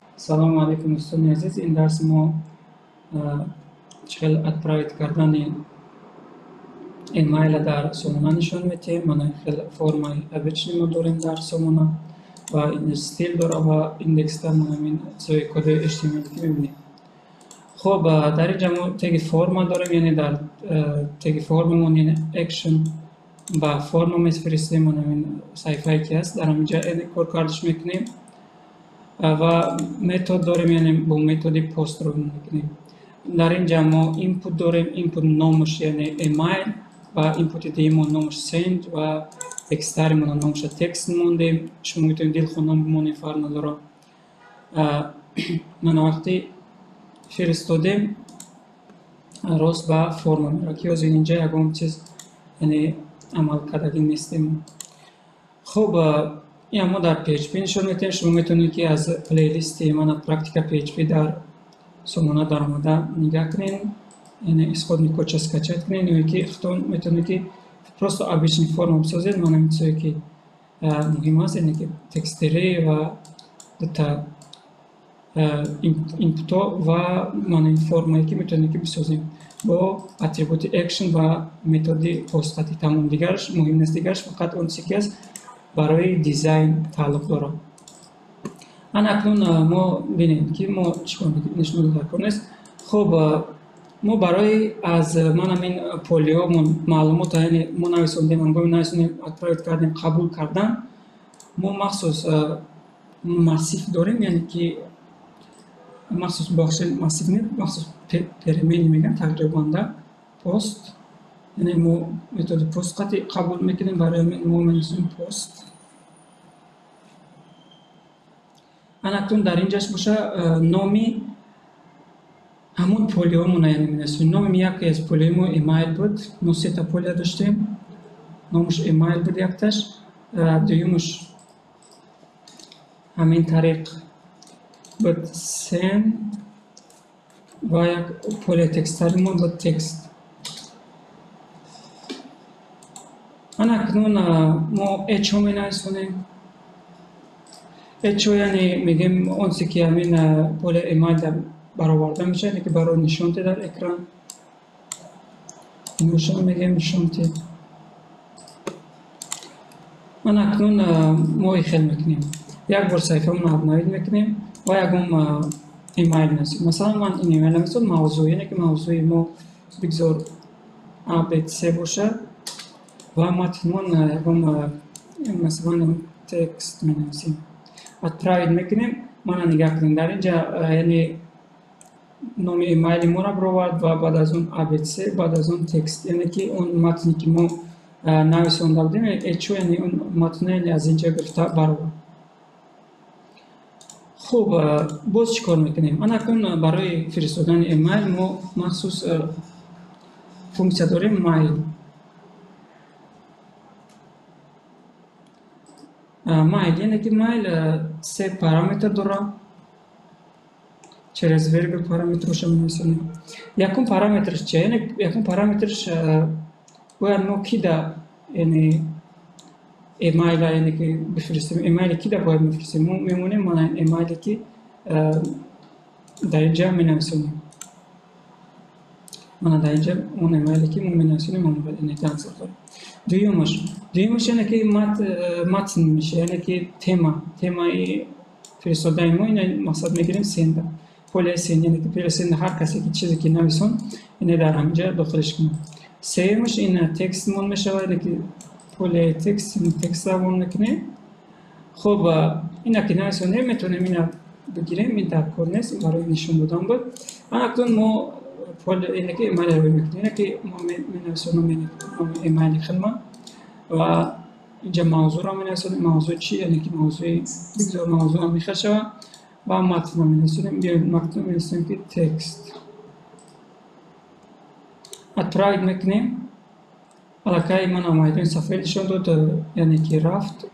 سلام علیکم دوستان عزیز. این درس ما چخیل ادپرایت کردن ایمیل در سومونا نشون میتیم. من خیلی فرمای ابیچنی ما داریم در سومونا و این استیل داره و ایندکس در من همین سوی کد HTML که میبینیم. خب در اینجا ما تگ فرم داریم، یعنی در تگ فرممون یعنی اکشن با فرم میفرستیم. من همین صفحه که هست در اینجا کار کارش میکنیم و متد داریم، یعنی با متد پست رو میکنیم. در اینجا ما اینپوت داریم، اینپوت نامش یعنی ایمیل و اینپوت دیمون نامش سند و تکستریمون نامش تکست موندیم. شما میتونید دل خونم بمونید، فرق نداره. من وقتی فرستادیم راست با فرم میره که از اینجا یکم چیز یعنی عمل کردگی نیستیم. خب یا ما در PHP نشون میتیم. شما میتونید که از پلیلیست من پرکتیکا PHP در سومونا در آمده نگاه کنین، یعنی از خود میکوچ اسکچت کنین یا که اختون میتونید که پروست ابیشنی فرم بسازید. من میتونید که مهم است اینه که تکستری و دتا اینپوتا و من این فرمایی که میتونید که بسازیم با اتریبوت اکشن و متد پست. تمام دیگرش مهم نیست، دیگرش فقط اون چیزی است برای دیزاین تعلق داره. اکنون ما ببینیم که ما چیکار نشون داده است. خب ما برای از من همین پولیو معلومات یعنی ما نویسوندیم، انگار نویسوندیم ادپرایت کردیم، قبول کردن. ما مخصوص ماسیف داریم، یعنی که مخصوص بخش ماسیف نیست، مخصوص پرمین میگن تقریبا در پست، یعنی ما متد پست قبول میکنیم. برای ما منظوریم پست. اکنون در اینجاش باشه نامی همون پولیومون یعنی می‌نویسیم. نام یکی از پولیوم ایمیل بود. ما سه تا پولیو داشتیم. نامش ایمیل بود یکتاش. دویمش همین طریق بود سن و یک پولیو تکستریمون بود تکست. اکنون ما اچ هم می‌نویسیم. اچو یعنی میگیم اون چیزی که همین پول ایمیل در برآورده میشه، یعنی که برای نشونته در اکران نشون میگیم نشونته. من اکنون ما خیل میکنیم، یک بار صفحه من ابناید میکنیم و یکم ایمیل نویسیم. مثلا من این ایمیل نویسم موضوع، یعنی که موضوع ما بگذار ABC باشه و متنمون یکم مثلا تکست مینویسیم. ادپرایت میکنیم. من نگاه کنیم در اینجا یعنی نام ایمیل ما را برآورد و بعد از اون ABC بعد از اون تکست، یعنی که اون متنی که ما نویسونده بودیم اچو یعنی اون متن یعنی از اینجا گرفته برآورد. خب باز چیکار میکنیم؟ اکنون برای فرستادن ایمیل ما مخصوص فونکسیا داریم مایل. مایل یعنی که مایل سه پارامتر داره. چرز وریبل پارامترش هم می‌نویسیم. یکم پارامترش چیه؟ یعنی یکم پارامترش باید ما کی دا یعنی ایمیل یعنی که بفرستیم. ایمیل کی دا باید بفرستیم. ما میمونیم من ایمیلی که در اینجا می‌نویسیم. من در اینجا اون ایمیلی که ما می‌نویسیم من باید این تنظیم کنم. دویمش یعنی که متن میشه، یعنی که تمای فرستادن ما این مقصد میگیریم سند. پول سند یعنی که پول سند هر کسی که چیزی که نویسون اینه در همینجا داخلش کنیم. سومش این تکست مون میشه، یعنی که پول تکست رو میکنیم. خب اینا که نویسونیم میتونیم اینا بگیریم. این در کار نیست، برای نشون دادن بود. اکنون ما پول اینه که ایمیل رو میکنیم، اینه که ما می‌نویسونیم ایمیل خدمت و اینجا موضوع رو می‌نویسیم. موضوع چی؟ یعنی که موضوع بگذار موضوع میخواد شود و متن رو می‌نویسیم. بیا متن می‌نویسیم که تکست. ادپرایت میکنیم. علاقه من آمایدون صفحه نشون داد، یعنی که رفت.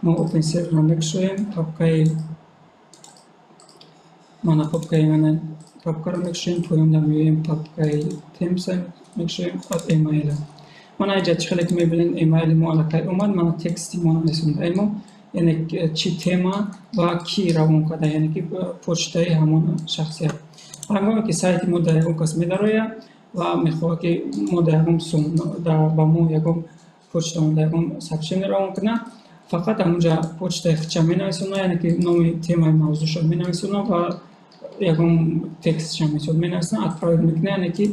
ما اوپن سیو رو میکشیم. پاپکای من پاپکا رو میکشیم. پویم در میویم پاپکای تیمز میکشیم. بعد ایمیل من اینجا خیلی که میبینین ایمیل ما علاقه اومد. من تکستی ما نویسونده ایمو یعنی چی تما و کی روان کرده، یعنی که پشتای همون شخصیت. هنگامی که سایت ما در یکم کس می‌داره و میخواد که ما در یکم سوم در با ما یکم پشتمون در یکم سکشن روان کنه، فقط همونجا پشت خچه می‌نویسونه، یعنی که نام تمای موضوع شد می‌نویسونه و یکم تکست شد می‌نویسونه، اپلود میکنه، یعنی که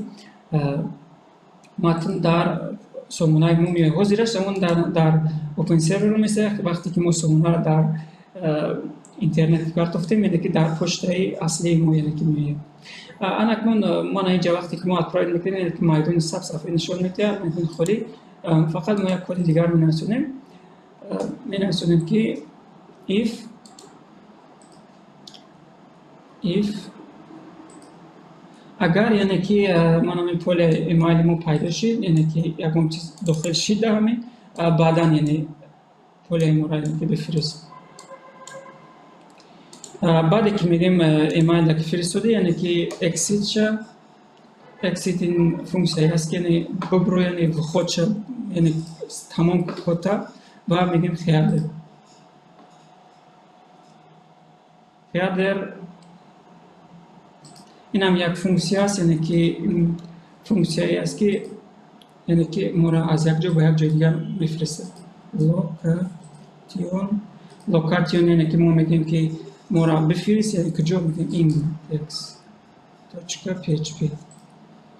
متن در سومونای ما میاد. حاضرش اون در اوپن سرور میسه، وقتی که ما سومونا رو در اینترنت کار تفتیم میده که در پشت اصلی ما یعنی که میاد. اکنون ما اینجا وقتی که ما اپلود میکنیم یعنی که مایدون صفحه نشون میده، میدون خالی، فقط ما یک کد دیگر می‌نویسیم که if اگر یعنی که من همین پول ایمیل ما پیدا شد، یعنی که یکم چیز داخل شد در همین، بعدا یعنی پول ایمیل را یعنی که بفرست. بعدی که میگیم ایمیل که فرستاده، یعنی که اکسیت این فونکسیون هست که یعنی ببرو، یعنی خودش یعنی تمام کتا و میگیم خیادر. این هم یک فونکسیون است، یعنی که فونکسیونی است که یعنی که ما را از یک جا به یک جای دیگر میفرسته. لوکاتیون یعنی که ما میگیم که ما را بفرست، یعنی کجا میگیم index.php،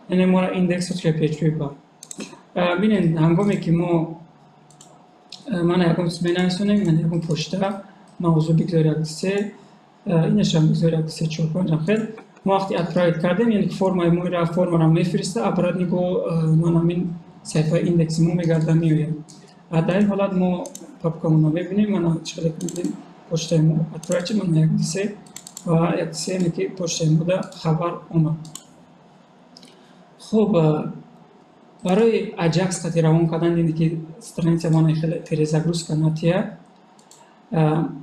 یعنی ما را index.php باید. ببینید هنگامی که ما من یکم بنویسونیم، من یکم پشت موضوع بگذاریم سه، اینش هم بگذاریم سه 4 5 خیلی. ما وقتی اپلود کردیم یعنی که فرم را میفرسته، اپلود میگو من همین صفحه ایندکس ما میگرده میوید. در این حالت ما پاپکامون رو ببینیم، من چقدر میدیم پشت ما اپلود شد، من یک دیسه و یک دیسه یعنی که پشت ما در خبر اومد. خب برای اجاکس خاطر روان کردن یعنی که استرانیت ما خیلی پریزاگروس کناتیه،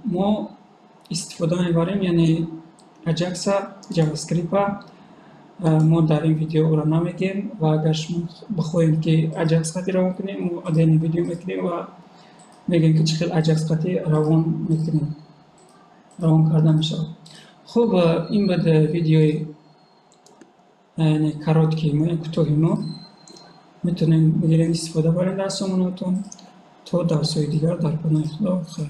ما استفاده میبریم، یعنی اجاکس جاوا اسکریپت ما در این ویدیو را نمیگیم و اگر شما بخواهیم که اجاکس خاطر روان کنیم ما در این ویدیو میکنیم و میگیم که چقدر اجاکس خاطر روان میکنیم، روان کردن میشه. خب این بود ویدیوی یعنی کاراتکی ما، کوتاهی ما میتونیم بگیریم استفاده بریم در سامانتون. تا درس‌های دیگر در پناه خدا خیر.